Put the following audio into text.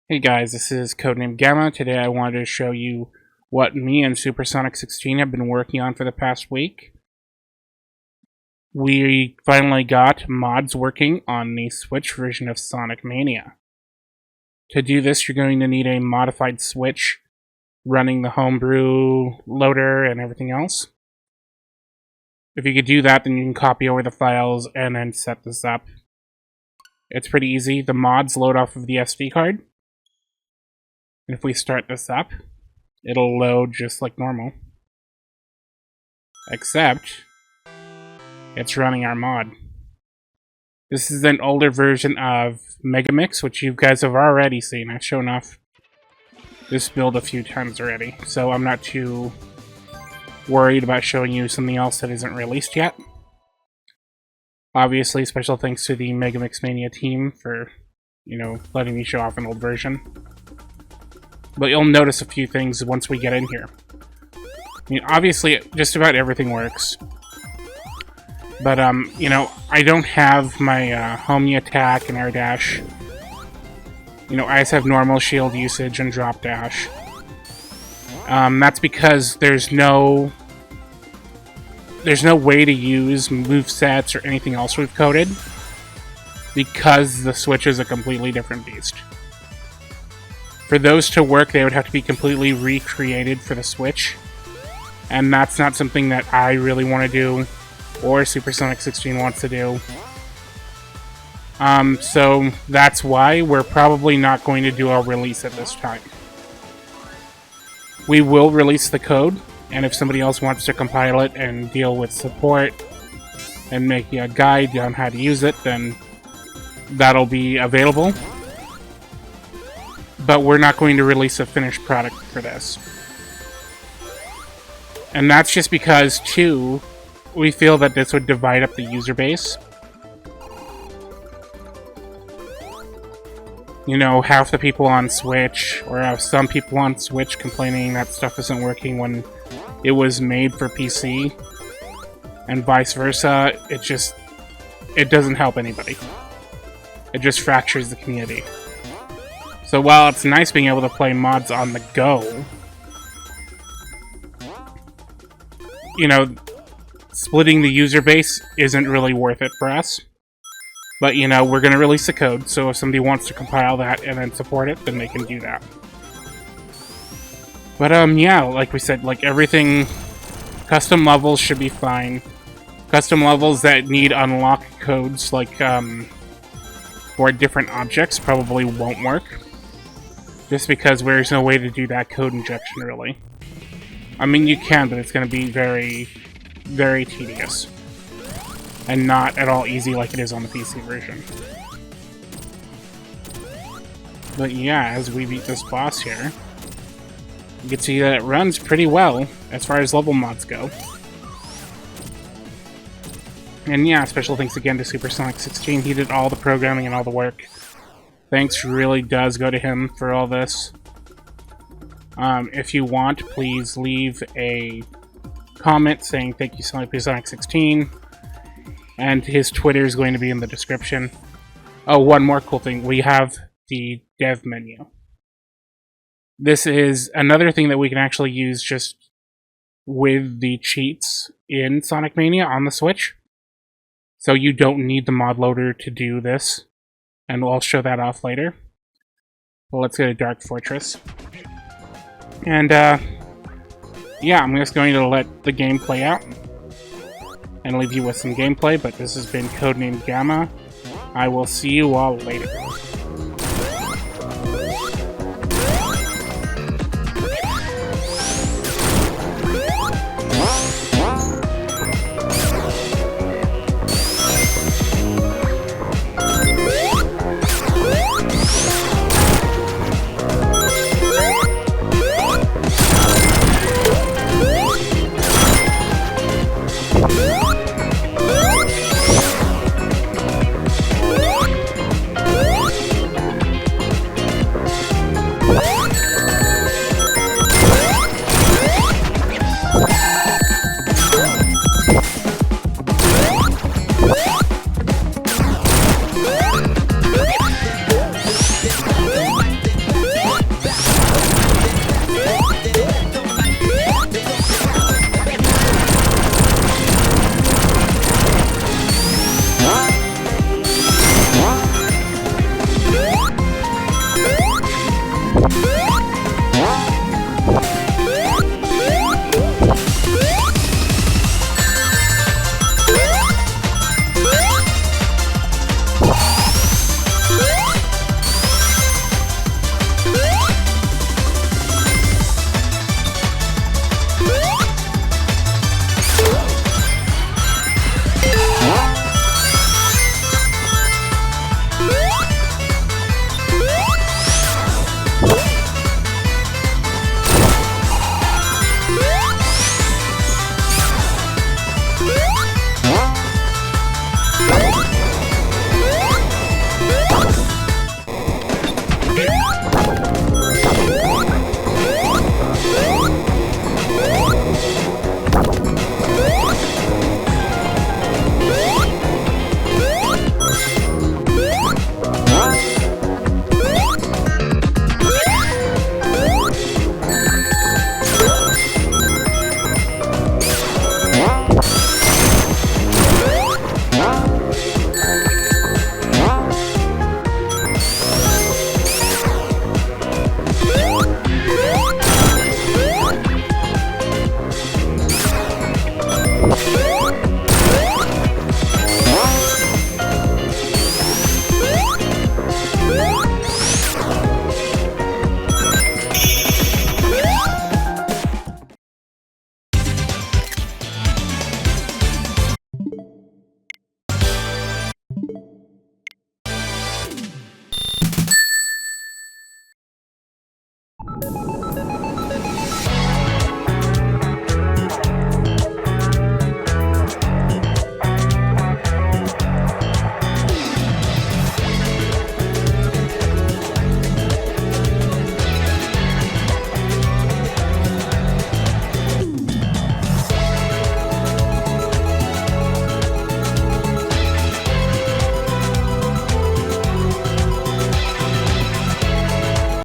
Hey guys, this is Codename Gamma. Today I wanted to show you what me and Supersonic 16 have been working on for the past week. We finally got mods working on the Switch version of Sonic Mania. To do this, you're going to need a modified Switch running the homebrew loader and everything else. If you could do that, then you can copy over the files and then set this up. It's pretty easy. The mods load off of the SD card. And if we start this up, it'll load just like normal. Except, it's running our mod. This is an older version of Megamix, which you guys have already seen. I've shown off this build a few times already, so I'm not too worried about showing you something else that isn't released yet. Obviously, special thanks to the Megamix Mania team for, letting me show off an old version. But you'll notice a few things once we get in here. I mean, obviously, just about everything works. But, I don't have my homie attack and air dash. I just have normal shield usage and drop dash. That's because there's no way to use movesets or anything else we've coded, because the Switch is a completely different beast. For those to work, they would have to be completely recreated for the Switch, and that's not something that I really want to do, or Supersonic 16 wants to do. So that's why we're probably not going to do a release at this time. We will release the code, and if somebody else wants to compile it and deal with support and make a guide on how to use it, then that'll be available. But we're not going to release a finished product for this. And that's just because, too, we feel that this would divide up the user base. Half the people on Switch, or have some people on Switch complaining that stuff isn't working when it was made for PC, and vice versa. It doesn't help anybody. It just fractures the community. So while it's nice being able to play mods on the go, splitting the user base isn't really worth it for us. But, we're going to release the code, so if somebody wants to compile that and then support it, then they can do that. But, yeah, like we said, everything, custom levels should be fine. Custom levels that need unlock codes, for different objects, probably won't work. Just because there's no way to do that code injection, really. I mean, you can, but it's going to be very, very tedious. And not at all easy like it is on the PC version. But yeah, as we beat this boss here, you can see that it runs pretty well as far as level mods go. And yeah, special thanks again to Supersonic 16. He did all the programming and all the work. Thanks really does go to him for all this. If you want, please leave a comment saying thank you, Supersonic 16. And his Twitter is going to be in the description. Oh, one more cool thing. We have the dev menu. This is another thing that we can actually use just with the cheats in Sonic Mania on the Switch. So you don't need the mod loader to do this. And I'll show that off later. Well, let's go to Dark Fortress. And, yeah, I'm just going to let the game play out and leave you with some gameplay, but this has been Codename Gamma. I will see you all later.